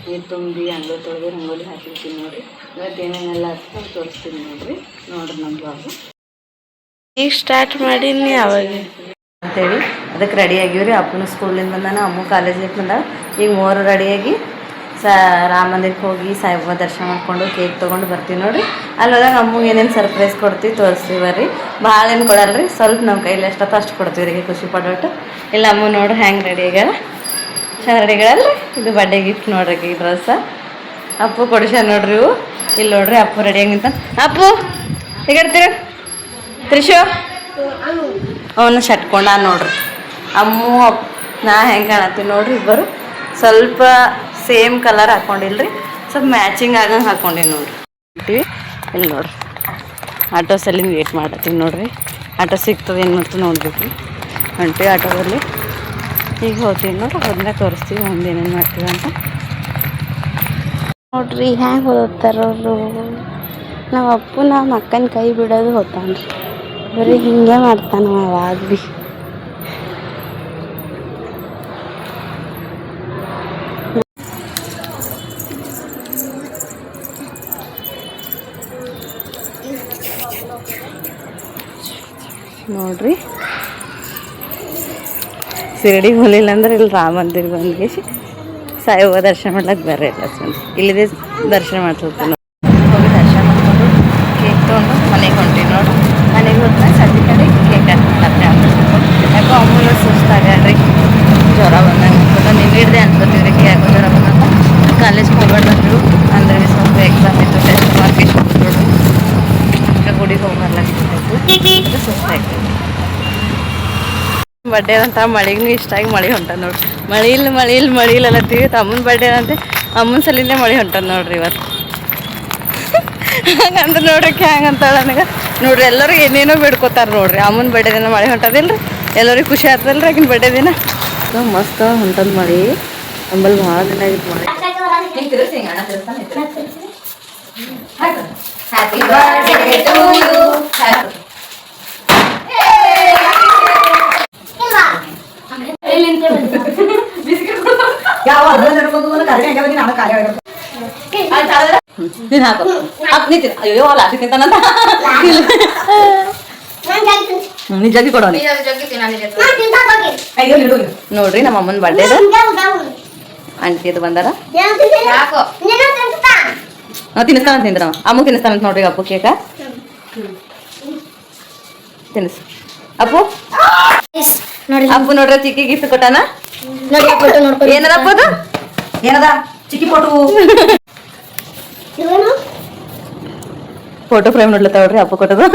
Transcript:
ನೀರು ತುಂಬಿ ಅಂಗ್ಳು ತೊಳೆದು ರಂಗೋಲಿ ಹಾಕಿರ್ತೀನಿ ನೋಡಿರಿ. ಇವತ್ತು ಏನೇನೆಲ್ಲ ಹಾಕಿ ತೋರಿಸ್ತೀನಿ ನೋಡಿರಿ ನಮ್ಮ ಬಾಬು ಈಗ ಸ್ಟಾರ್ಟ್ ಮಾಡೀನಿ ಅವಾಗ ಅಂತೇಳಿ ಅದಕ್ಕೆ ರೆಡಿ ಆಗಿವ್ರಿ. ಅಪ್ಪನ ಸ್ಕೂಲಿಂದ ಬಂದಾನ, ಅಮ್ಮ ಕಾಲೇಜಿಗೆ ಬಂದಾಳ. ಈಗ 3 ರೆಡಿಯಾಗಿ ರಾಮ ಮಂದಿರಕ್ಕೆ ಹೋಗಿ ಸಾಯಿಬಾಬಾ ದರ್ಶನ ಮಾಡ್ಕೊಂಡು ಕೇಕ್ ತೊಗೊಂಡು ಬರ್ತೀವಿ ನೋಡಿರಿ. ಅಲ್ಲಿ ಹೋದಾಗ ಅಮ್ಮಗೆ ಏನೇನು ಸರ್ಪ್ರೈಸ್ ಕೊಡ್ತೀವಿ ತೋರಿಸ್ತೀವಿ ಬರ್ರಿ. ಭಾಳ ಏನು ಕೊಡಲ್ರಿ, ಸ್ವಲ್ಪ ನಮ್ಮ ಕೈಲಿ ಎಷ್ಟೊತ್ತು ಅಷ್ಟು ಕೊಡ್ತೀವಿ ರೀ ಖುಷಿ ಪಡೋಟ್ಟು. ಇಲ್ಲ ಅಮ್ಮ ನೋಡ್ರಿ ಹೆಂಗೆ ರೆಡಿ ಆಗ್ಯಾರ, ಚೆನ್ನಾಗಿ ರೆಡಿಗಳಲ್ರಿ. ಇದು ಬರ್ಡೇ ಗಿಫ್ಟ್ ನೋಡ್ರಿ ಈ ಡ್ರೆಸ್ಸ ಅಪ್ಪು ಕೊಡಿಸ್ಯಾರ ನೋಡ್ರಿ ಇವು. ಇಲ್ಲಿ ನೋಡ್ರಿ ಅಪ್ಪು ರೆಡಿಯಾಗಿ ನಿಂತ. ಅಪ್ಪು ಹೇಗಿರ್ತೀರ ತ್ರಿಶು ಅವನ್ನ ಶಟ್ಕೊಂಡ ನೋಡ್ರಿ. ಅಮ್ಮು ನಾ ಹೆಂಗೆ ಕಾಣತ್ತೀವಿ ನೋಡ್ರಿ. ಇಬ್ಬರು ಸ್ವಲ್ಪ ಸೇಮ್ ಕಲರ್ ಹಾಕ್ಕೊಂಡಿಲ್ರಿ, ಸ್ವಲ್ಪ ಮ್ಯಾಚಿಂಗ್ ಆಗಂಗೆ ಹಾಕ್ಕೊಂಡಿವಿ ನೋಡ್ರಿ. ಇಲ್ಲಿ ನೋಡ್ರಿ ಆಟೋ ಸಲಿಂದ ವೇಟ್ ಮಾಡತ್ತೀವಿ ನೋಡ್ರಿ. ಆಟೋ ಸಿಗ್ತದೆ ಏನು ಮಾಡ್ತೀವಿ ನೋಡ್ಬೇಕು. ಹೊಂಟಿವಿ ಆಟೋದಲ್ಲಿ ಈಗ ಹೋಗ್ತೀವಿ ನೋಡ್ರಿ. ಹೋದ್ಮೇಲೆ ತೋರಿಸ್ತೀವಿ ಮುಂದೆ ಏನೇನು ಮಾಡ್ತೀವಿ ಅಂತ ನೋಡ್ರಿ ಹ್ಯಾಂಗೆ ಓದ್ತಾರವರು. ನಮ್ಮ ಅಪ್ಪು ನಮ್ಮ ಅಕ್ಕನ ಕೈ ಬಿಡೋದು ಹೋಗ್ತಾನ್ರಿ, ಬರೀ ಹಿಂಗೆ ಮಾಡ್ತಾನ ಅವಾಗ ಭೀ. ನೋಡ್ರಿ ಶಿರಡಿ ಹೋಲಿಲ್ಲ ಅಂದ್ರೆ ಇಲ್ಲಿ ರಾಮ ಮಂದಿರ ಬಂದ್ಗೇಸಿ ಸಾಯಿಬಾಬಾ ದರ್ಶನ ಮಾಡ್ಲಿಕ್ಕೆ ಬೇರೆ ಇಲ್ಲ ಫ್ರೆಂಡ್ಸ್. ಇಲ್ಲಿದೆ ದರ್ಶನ ಮಾಡ್ತಿರ್ತೀವಿ ನೋಡಿ. ಹೋಗಿ ದರ್ಶನ ಮಾಡ್ಕೊಂಡು ಕೇಕ್ ತೊಗೊಂಡು ಮನೆಗೆ ಹೊಂಟೀವಿ ನೋಡ್ರಿ. ಮನೆಗೆ ಹೋದ್ಮೇಲೆ ಸಂಜೆ ಕಡೆ ಕೇಕ್ ಹಾಕ್ತಾರೆ. ಯಾಕೋ ಅಮ್ಮೂಲ ಸುಸ್ತಾಗ್ಯಾಡ್ರಿ, ಜ್ವರ ಬಂದಂಗೆ ಅನ್ಕೊಂಡು ನೀವು ಹಿಡ್ದೆ ಅನ್ಕೋತೀವಿ ರೀ. ಯಾಕೋ ಜ್ವರ ಬಂದಂತ ಕಾಲೇಜ್ಗೆ ಹೋಗ್ಬಾರ್ದು ಅಂದ್ರೆ ಸ್ವಲ್ಪ ಎಕ್ಸಾಮ್ ಇತ್ತು, ಟೆಸ್ಟ್ ಮಾರ್ಕ್ ಎಷ್ಟು ನೋಡ್ರಿ. ಅದಕ್ಕೆ ಗುಡಿಗೆ ಹೋಗ್ಬಾರ್ಲಾಗ್ತಿತ್ತು, ಸುಸ್ತಾಗ್ತದೆ. ಬರ್ಡೇ ಅಂತ ಮಳೆಗೂ ಇಷ್ಟ ಆಗಿ ಮಳೆ ಹೊಂಟದ ನೋಡ್ರಿ. ಮಳೆ ಇಲ್ಲ ಅಲ್ಲತ್ತೀವಿ. ಅಮ್ಮನ ಬರ್ಡೇ ಅಂತೆ ಅಮ್ಮನ ಸಲಿಂದೇ ಮಳೆ ಹೊಂಟದ ನೋಡ್ರಿ ಇವತ್ತು. ಹಂಗಂದ್ರೆ ನೋಡ್ರಿ ಹ್ಯಾಂಗೆ ಅಂತಾಳ ನನಗೆ ನೋಡ್ರಿ. ಎಲ್ಲರೂ ಏನೇನೋ ಬಿಡ್ಕೋತಾರೆ ನೋಡ್ರಿ. ಅಮ್ಮನ ಬರ್ಡೇ ದಿನ ಮಳೆ ಹೊಂಟದಿಲ್ರಿ, ಎಲ್ಲರಿಗೂ ಖುಷಿ ಆಗ್ತದಲ್ರಿ ಆಕಿನ ಬರ್ಡೇ ದಿನ. ಮಸ್ತ್ ಹೊಂಟದ ಮಳೆ. ನಮ್ಮಲ್ಲಿ ಭಾಳ ದಿನ ಆಗಿತ್ತು ಮಳೆ. Happy birthday to you. ನಿಜಾಗಿ ಕೊಡೋ ನೋಡ್ರಿ ನಮ್ಮ ಅಮ್ಮನ ಬರ್ಡೇ ಆಂಟಿ ಅದು ಬಂದಾರ. ತಿನ್ನಿಸ್ತಾನ ತಿಂದ್ರ ಅಮ್ಮ ತಿನ್ನಿಸ್ತಾನಂತ ನೋಡ್ರಿ ಅಪ್ಪು ಕೇಕ ತಿನ್ನಿಸ್. ಅಪ್ಪು ಅಪ್ಪು ನೋಡ್ರಿ ಚಿಕ್ಕಿ ಗಿಫ್ಟ್ ಕೊಟ್ಟಾನ. ಏನದಪ್ಪ ಅದು? ಏನದ ಚಿಕ್ಕಿ ಫೋಟೋ ಫ್ರೇಮ್ ನೋಡ್ಲತ್ತಾವ್ರಿ ಅಪ್ಪು ಕೊಟ್ಟದು.